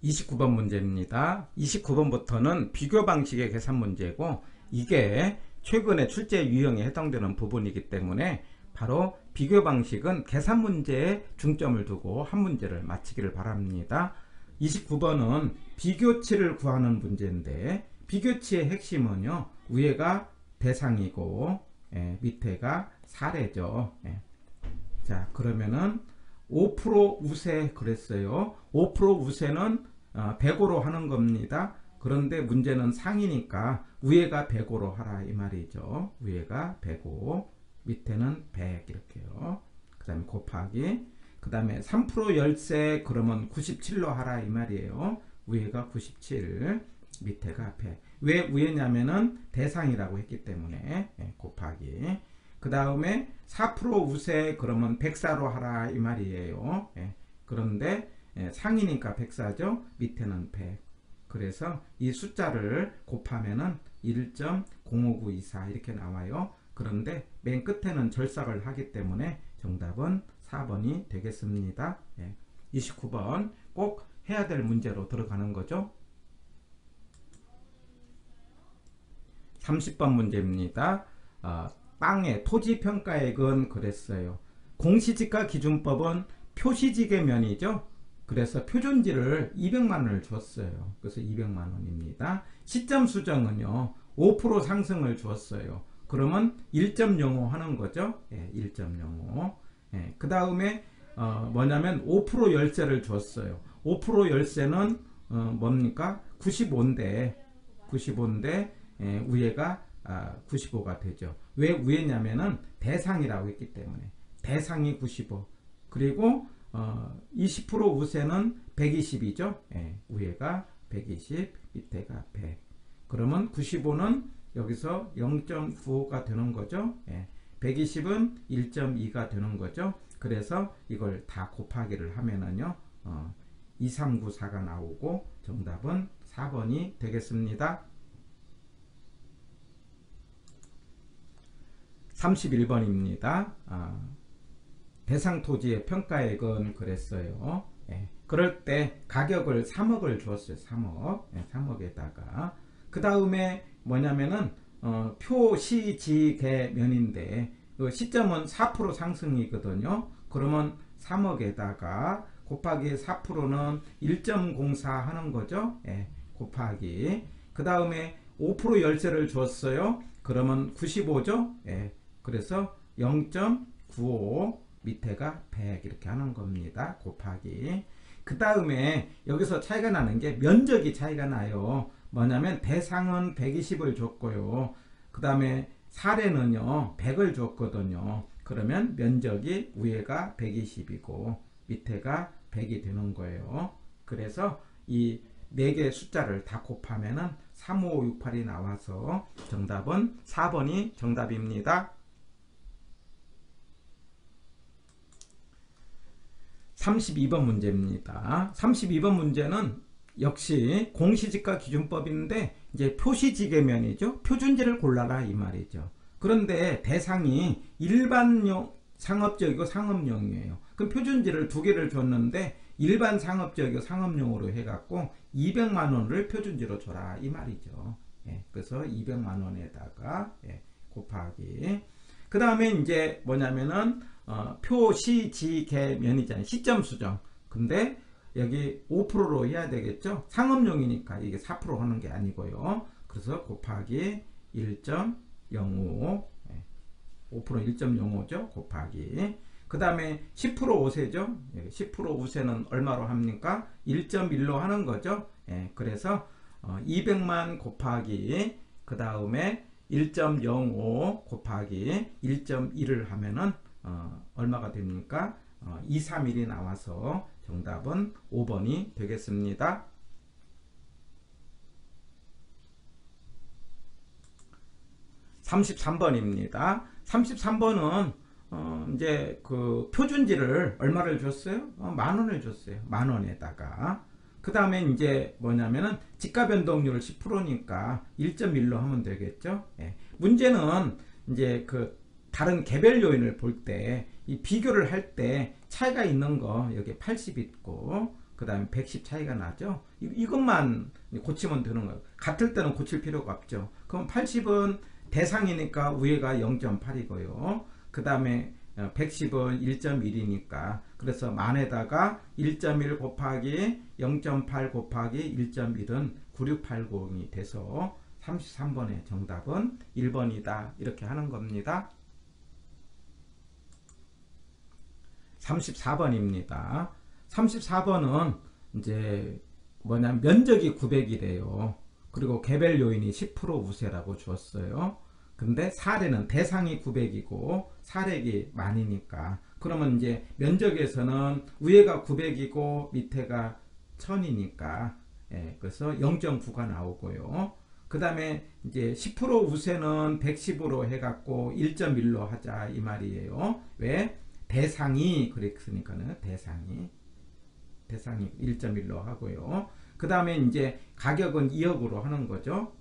29번 문제입니다. 29번부터는 비교 방식의 계산 문제고, 이게 최근에 출제 유형에 해당되는 부분이기 때문에 바로 비교 방식은 계산 문제에 중점을 두고 한 문제를 마치기를 바랍니다. 29번은 비교치를 구하는 문제인데, 비교치의 핵심은요, 위에가 대상이고 밑에가 사례죠. 자, 그러면은 5% 우세 그랬어요. 5% 우세는 100으로 하는 겁니다. 그런데 문제는 상이니까 위에가 100으로 하라 이 말이죠. 위에가 105, 밑에는 100 이렇게요. 그 다음에 곱하기, 그 다음에 3% 열세 그러면 97로 하라 이 말이에요. 위에가 97, 밑에가 100. 왜 위에냐면은 대상이라고 했기 때문에 곱하기, 그 다음에 4% 우세 그러면 104로 하라 이 말이에요. 그런데 상이니까 104죠. 밑에는 100. 그래서 이 숫자를 곱하면은 1.05924 이렇게 나와요. 그런데 맨 끝에는 절삭을 하기 때문에 정답은 4번이 되겠습니다. 29번 꼭 해야 될 문제로 들어가는 거죠. 30번 문제입니다. 땅의 토지평가액은 그랬어요. 공시지가 기준법은 표시지계 면이죠. 그래서 표준지를 200만원을 줬어요. 그래서 200만원입니다. 시점 수정은요 5% 상승을 줬어요. 그러면 1.05 하는 거죠. 1.05. 그 다음에 뭐냐면 5% 열세를 줬어요. 5% 열세는 뭡니까? 95인데 위에가 95가 되죠. 왜 위에냐면은 대상이라고 했기 때문에 대상이 95, 그리고 20% 우세는 120이죠. 위에가 120, 밑에가 100. 그러면 95는 여기서 0.95가 되는 거죠. 120은 1.2가 되는 거죠. 그래서 이걸 다 곱하기를 하면은요 2394가 나오고 정답은 4번이 되겠습니다. 31번입니다. 대상 토지의 평가액은 그랬어요. 그럴 때 가격을 3억을 주었어요. 3억. 3억에다가 그 다음에 뭐냐면은 표시지계면인데 그 시점은 4% 상승이거든요. 그러면 3억에다가 곱하기 4%는 1.04 하는 거죠. 곱하기, 그 다음에 5% 열세를 줬어요. 그러면 95죠. 그래서 0.95, 밑에가 100 이렇게 하는 겁니다. 곱하기, 그 다음에 여기서 차이가 나는 게 면적이 차이가 나요. 뭐냐면 대상은 120을 줬고요. 그 다음에 사례는요 100을 줬거든요. 그러면 면적이 위에가 120이고 밑에가 100이 되는 거예요. 그래서 이 4개의 숫자를 다 곱하면은 35568이 나와서 정답은 4번이 정답입니다. 32번 문제입니다. 32번 문제는 역시 공시지가 기준법인데 이제 표시지계면이죠. 표준지를 골라라 이 말이죠. 그런데 대상이 일반용 상업적이고 상업용이에요. 그럼 표준지를 2개를 줬는데 일반 상업적이고 상업용으로 해갖고 200만원을 표준지로 줘라 이 말이죠. 그래서 200만원에다가 곱하기, 그 다음에 이제 뭐냐면은 표시지계면이잖아요. 시점 수정. 근데 여기 5%로 해야 되겠죠. 상업용이니까 이게 4% 하는 게 아니고요. 그래서 곱하기 1.05, 5% 1.05죠. 곱하기, 그 다음에 10% 우세죠. 10% 우세는 얼마로 합니까? 1.1로 하는 거죠. 그래서 200만 곱하기, 그 다음에 1.05 곱하기 1.1을 하면은 얼마가 됩니까? 231이 나와서 정답은 5번이 되겠습니다. 33번입니다. 33번은 이제 그 표준지를 얼마를 줬어요? 10,000원을 줬어요. 10,000원에다가 그 다음에 이제 뭐냐면은 지가 변동률 10%니까 1.1로 하면 되겠죠. 문제는 이제 그 다른 개별 요인을 볼 때 이 비교를 할 때 차이가 있는 거 여기 80 있고, 그 다음에 110 차이가 나죠. 이것만 고치면 되는 거예요. 같을 때는 고칠 필요가 없죠. 그럼 80은 대상이니까 위에가 0.8이고요. 그 다음에 110은 1.1이니까 그래서 만에다가 1.1 곱하기 0.8 곱하기 1.1은 9680이 돼서 33번의 정답은 1번이다. 이렇게 하는 겁니다. 34번입니다. 34번은 이제 뭐냐면 면적이 900이래요. 그리고 개별 요인이 10% 우세라고 주었어요. 근데 사례는 대상이 900이고 사례기 만이니까 그러면 이제 면적에서는 위에가 900이고 밑에가 1000이니까 그래서 0.9가 나오고요. 그 다음에 이제 10% 우세는 110으로 해갖고 1.1로 하자 이 말이에요. 왜? 대상이 그랬으니까는 대상이 1.1로 하고요. 그 다음에 이제 가격은 2억으로 하는 거죠.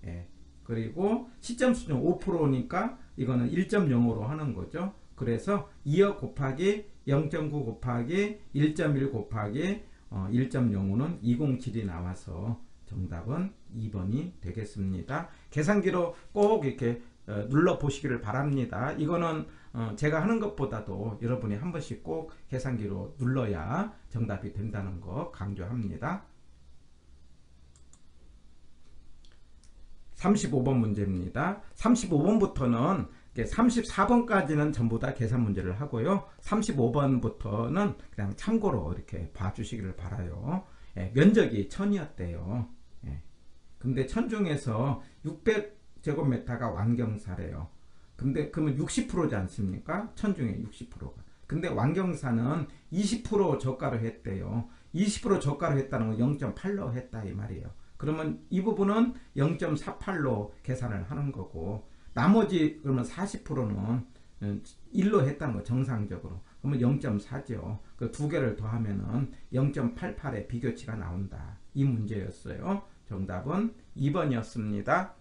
그리고 시점 수준 5%니까 이거는 1.0으로 하는 거죠. 그래서 2억 곱하기 0.9 곱하기 1.1 곱하기 1.05는 207이 나와서 정답은 2번이 되겠습니다. 계산기로 꼭 이렇게 눌러 보시기를 바랍니다. 이거는 제가 하는 것보다도 여러분이 한 번씩 꼭 계산기로 눌러야 정답이 된다는 거 강조합니다. 35번 문제입니다. 35번부터는 34번까지는 전부 다 계산 문제를 하고요. 35번부터는 그냥 참고로 이렇게 봐주시기를 바라요. 면적이 1000이었대요. 근데 1000 중에서 600제곱미터가 완경사래요. 근데 그러면 60%지 않습니까? 1000 중에 60%가. 근데 완경사는 20% 저가로 했대요. 20% 저가로 했다는 건 0.8로 했다 이 말이에요. 그러면 이 부분은 0.48로 계산을 하는 거고 나머지 그러면 40%는 1로 했다는 거 정상적으로. 그러면 0.4죠. 그 두 개를 더하면은 0.88의 비교치가 나온다. 이 문제였어요. 정답은 2번이었습니다.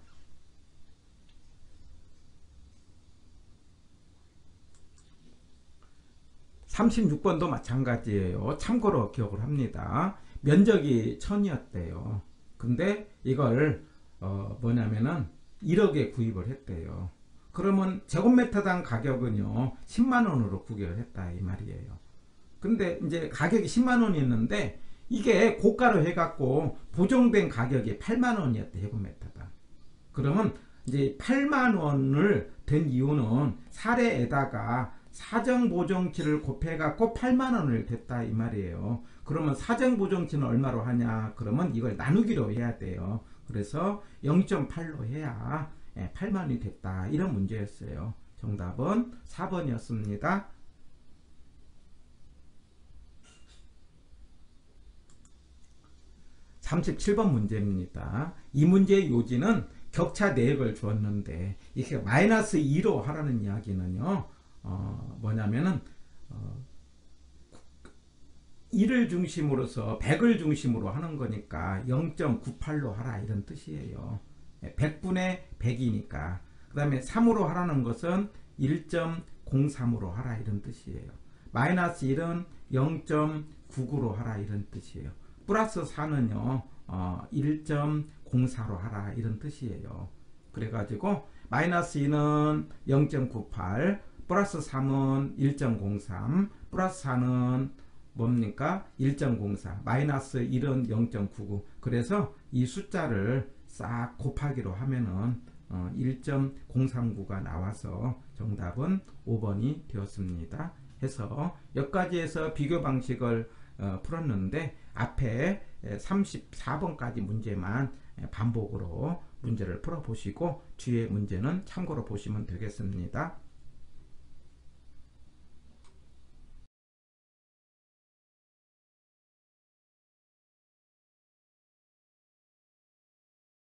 36번도 마찬가지예요. 참고로 기억을 합니다. 면적이 1000이었대요. 근데 이걸 뭐냐면은 1억에 구입을 했대요. 그러면 제곱미터당 가격은요 10만원으로 구입을 했다 이 말이에요. 근데 이제 가격이 10만원이 있는데 이게 고가로 해갖고 보정된 가격이 8만원이었대 제곱미터당. 그러면 이제 8만원을 된 이유는 사례에다가 사정보정치를 곱해갖고 8만원을 됐다 이 말이에요. 그러면 사정보정치는 얼마로 하냐? 그러면 이걸 나누기로 해야 돼요. 그래서 0.8로 해야 8만원이 됐다. 이런 문제였어요. 정답은 4번이었습니다. 37번 문제입니다. 이 문제의 요지는 격차 내역을 주었는데 이게 마이너스 2로 하라는 이야기는요. 뭐냐면은 1을 중심으로서 100을 중심으로 하는 거니까 0.98로 하라 이런 뜻이에요. 100분의 100이니까. 그 다음에 3으로 하라는 것은 1.03으로 하라 이런 뜻이에요. 마이너스 1은 0.99로 하라 이런 뜻이에요. 플러스 4는요 1.04로 하라 이런 뜻이에요. 그래가지고 마이너스 2는 0.98, 플러스 3은 1.03, 플러스 4는 뭡니까? 1.04, 마이너스 1은 0.99. 그래서 이 숫자를 싹 곱하기로 하면은 1.039가 나와서 정답은 5번이 되었습니다. 해서 여기까지해서 비교 방식을 풀었는데 앞에 34번까지 문제만 반복으로 문제를 풀어보시고 뒤에 문제는 참고로 보시면 되겠습니다.